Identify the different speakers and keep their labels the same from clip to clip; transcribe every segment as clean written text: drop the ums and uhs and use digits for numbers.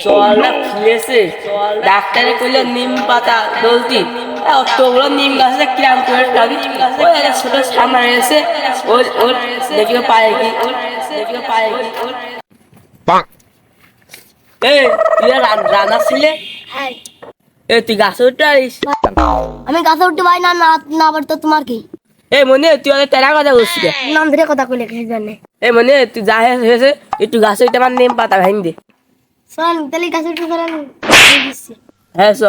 Speaker 1: চলটা ফুলেছে, ডাক্তারে কইলো নিম পাতা দলতি, অতগুলো নিম গাছে কিরাম করে টানি, ওই একটা ছোট ছানা রয়েছে, ওর ওর দেখি পায়ে কি, এই তুই রান্না ছিলে, তুই গাছে উঠতে পারিস?
Speaker 2: আমি গাছে উঠতে পারি না, না আবার তো তোমার কি?
Speaker 1: এই মনে তুই অনেক তেরা কথা বলছিস,
Speaker 2: নাম ধরে কথা কইলে কি জানে?
Speaker 1: এই মনে তুই যা হয়েছে একটু গাছে উঠে আমার নিম পাতা ভাঙ দে।
Speaker 2: চল তাহলে গাছে উঠতে পারি আমি দিচ্ছি।
Speaker 1: হ্যাঁ চ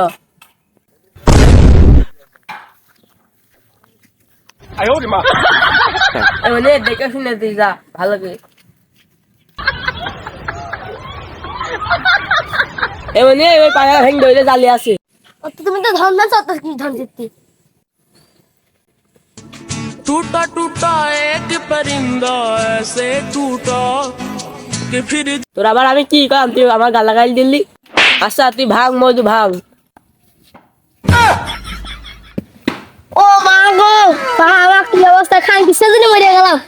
Speaker 1: মানে দেখে শুনে তুই যা ভালো করে। এমনি ওই পায়রা ভেঙে ধরে জালি আছে।
Speaker 2: তুমি তো ধন না চাচ্ছ কি ধন জিততি?
Speaker 3: टूटा टूटा एक परिंदा ऐसे टूटा कि फिर
Speaker 1: তোর আবার আমি কি করলাম, তুই আমার গালাগাল দিলি? আচ্ছা তুই ভাগ মধু ভাগ।
Speaker 2: ও মা গো, আমার কি অবস্থা, খাই কিসে জন্য মরে গেলাম।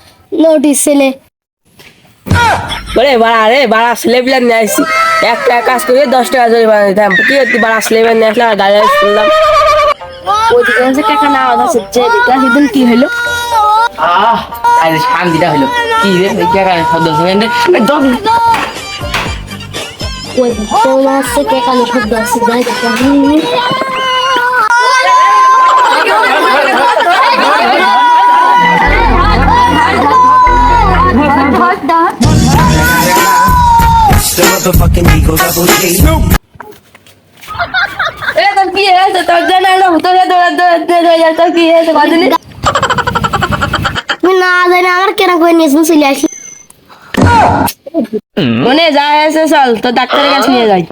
Speaker 2: নোটিস ছেলে
Speaker 1: বলে বাড়া রে, বাড়া স্লেবলার নিয়ে আসছি, একটা কাজ করে 10 টাকা জরিমানা দিতাম। কি তুই বাড়া স্লেবার নিয়ে আসলাম, গাড়ি শুনলাম
Speaker 2: ওইদিকে টাকা না আছে, যে দিকে সেদিন কি হলো?
Speaker 1: আরে শান্তিটা হলো কি রে, শব্দ শুনে
Speaker 2: ওই তোমার সে কে কানে শব্দ আছে, যাই দেখো।
Speaker 4: The motherfucking Eagle Double G.
Speaker 2: এ তোর কি হয়েছে? তোর জন্য একটা ভূতের তোর কি হয়েছে বাজনি? আমি না জানি আমার কেন করে নিয়েছি, চলে আসি।
Speaker 1: মনে যা হয়েছে চল তো ডাক্তারের কাছে নিয়ে যাই।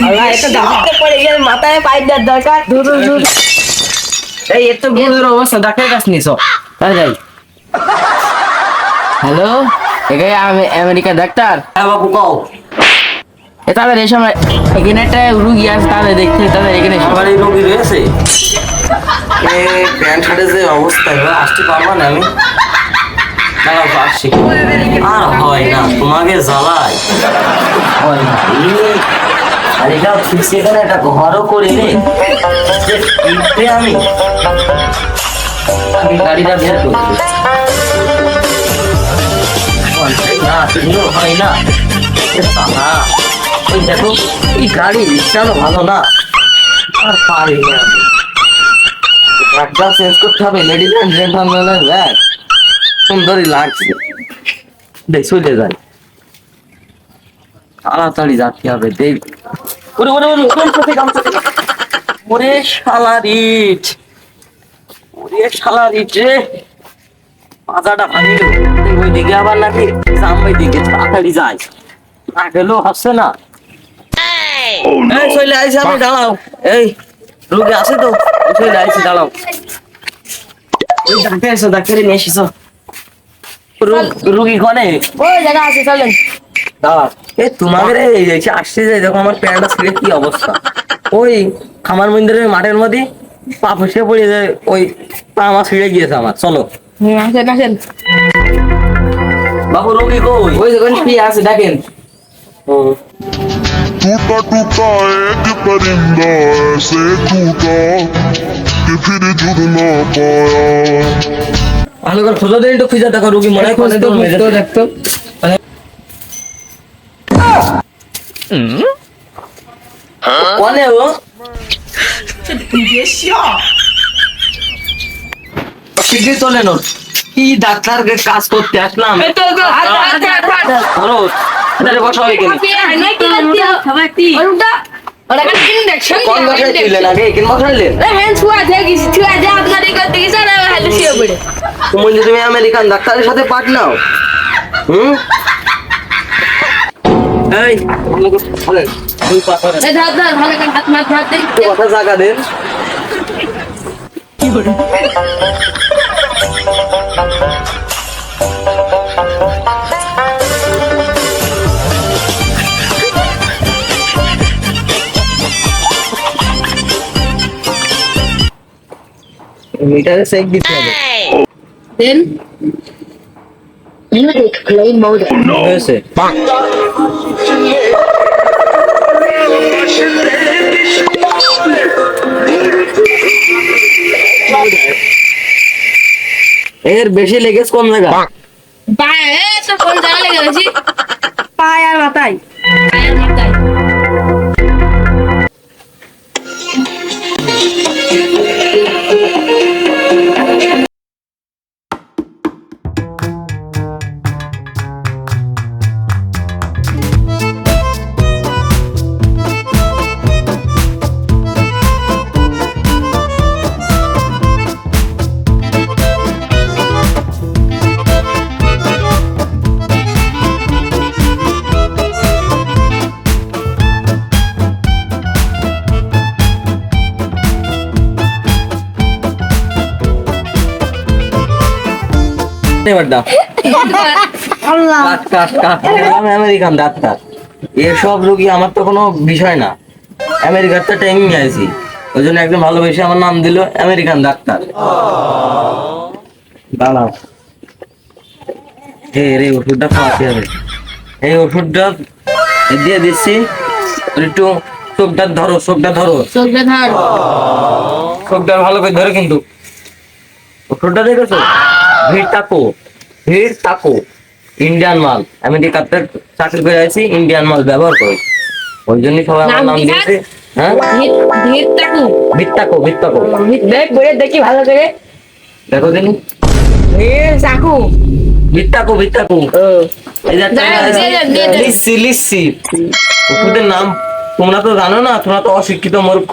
Speaker 1: আল্লাহ এটা ডাক্তার পড়ে গেলে মাথায় পাইপ দেওয়ার দরকার। দূর দূর এই এত গুরুতর অবস্থা, ডাক্তারের কাছে নিয়েছ তাই যাই। হ্যালো, এখানে আমি আমেরিকা ডাক্তার।
Speaker 5: হ্যাঁ বাবু কও।
Speaker 1: তাদের এই সময় এখানে একটা রুগী আছে, তাদের দেখতে তাদের এখানে
Speaker 5: আমার এই রোগী রয়েছে, প্যান্ট শার্টের যে অবস্থা, এবার আসতে পারবা না আমি? দাঁড়াও তো আসছি। আর হয় না, তোমাকে জ্বালাই হয় না। আর এটাও ঠিক সেখানে একটা ঘরও করে রে, আমি গাড়িটা বের করছি না, তুমিও হয় না। ওই দেখো এই গাড়ি রিক্সাও ভালো না, আর পারি না আমি। একটা চেঞ্জ করতে হবে, লেডিস এন্ড জেন্টলম্যানের ব্যাগ সুন্দরই লাগছে, দেখ চলে যাই, তাড়াতাড়ি যাতে হবে। দেখ ওরে ওরে ওরে ওরে শালারিট, ওরে শালারিট রে, মাথাটা ভাঙিল। ওই দিকে আবার নাকি সামনে দিকে তাড়াতাড়ি যাই, না গেলেও হচ্ছে না। এই চলে আইসি আমি, দাঁড়াও। এই রোগী আছে তো, চলে আইসি, দাঁড়াও। এই ডাক্তার এসো, ডাক্তারে নিয়ে এসেছ। রোগী কনে?
Speaker 2: ওই জায়গা আছে, চলেন।
Speaker 5: দাঁড়া, এই তোমাদের এই আসছে যে দেখো আমার প্যান্টটা ছিঁড়ে কি অবস্থা। ওই খামার মন্দিরের মাঠের মধ্যে পা ফসকে পড়ে যায়, ওই পা আমার ছিঁড়ে গিয়েছে আমার। চলো
Speaker 1: আসেন আসেন।
Speaker 5: বাবু রোগী কই?
Speaker 1: ওই যখন কি আছে দেখেন।
Speaker 6: टूटा टूटा एक परिंदा ऐसे टूटा कि फिर जुड़ ना पाया।
Speaker 5: ভালো করে খোঁজো দেন একটু, খুঁজে দেখো রোগী মনে হয় কোনে দৌড় মেরেছে।
Speaker 1: দেখতো
Speaker 5: কোনে ও? শিগগির চলেন ওর। কি ডাক্তার কাজ করতে আসলাম। ধরো, এখানে বসা হয়ে গেলে কোন বসায় দিলেন আগে, কিন বসাইলেন? তুমি আমেরিকান ডাক্তারের সাথে পার্টনার? এই বলেন, দুই পা করেন, একটু কথা জায়গা দেন। মিটারে চেক দিতে হবে।
Speaker 1: দেন
Speaker 2: Music play mode.
Speaker 5: হয়েছে এর বেশি লেগেছে কোন জায়গা?
Speaker 2: পায়ে তো কোন জায়গা লেগে গেছি?
Speaker 1: পায় আর মাথায়।
Speaker 2: পায়ের মাথায়।
Speaker 5: এবার দাও।
Speaker 2: আল্লাহ।
Speaker 5: কাট। আমি আমেরিকান ডাক্তার। এসব রোগী আমার তো কোনো বিষয় না। আমেরিকার তো ট্রেনিং আইছি, ওই জন্য একদম ভালোবেসে আমার নাম দিল আমেরিকান ডাক্তার। দাঁড়াও, এই ওষুধটা খাওয়াতে হবে। এই ওষুধটা দিয়ে দিচ্ছি, একটু চোখটা ধরো।
Speaker 2: চোখটা ধর।
Speaker 5: চোখটা ভালো করে ধরো কিন্তু। ওষুধটা দেখেছো? ভিড় তাকো ইন্ডিয়ান মাল। আমেরিকাতে চাকরি করে আছি, ইন্ডিয়ান মাল ব্যবহার করি, ওই জন্য সবাই আমার নাম দিয়েছে। হ্যাঁ, ভিত্তাকো।
Speaker 1: দেখ করে দেখি ভালো করে।
Speaker 5: দেখো দিন,
Speaker 1: চাকু।
Speaker 5: ভিত্তাকো। এই যে একটা লিসি। ওষুধের নাম তোমরা তো জানো না, তোমরা তো অশিক্ষিত মূর্খ।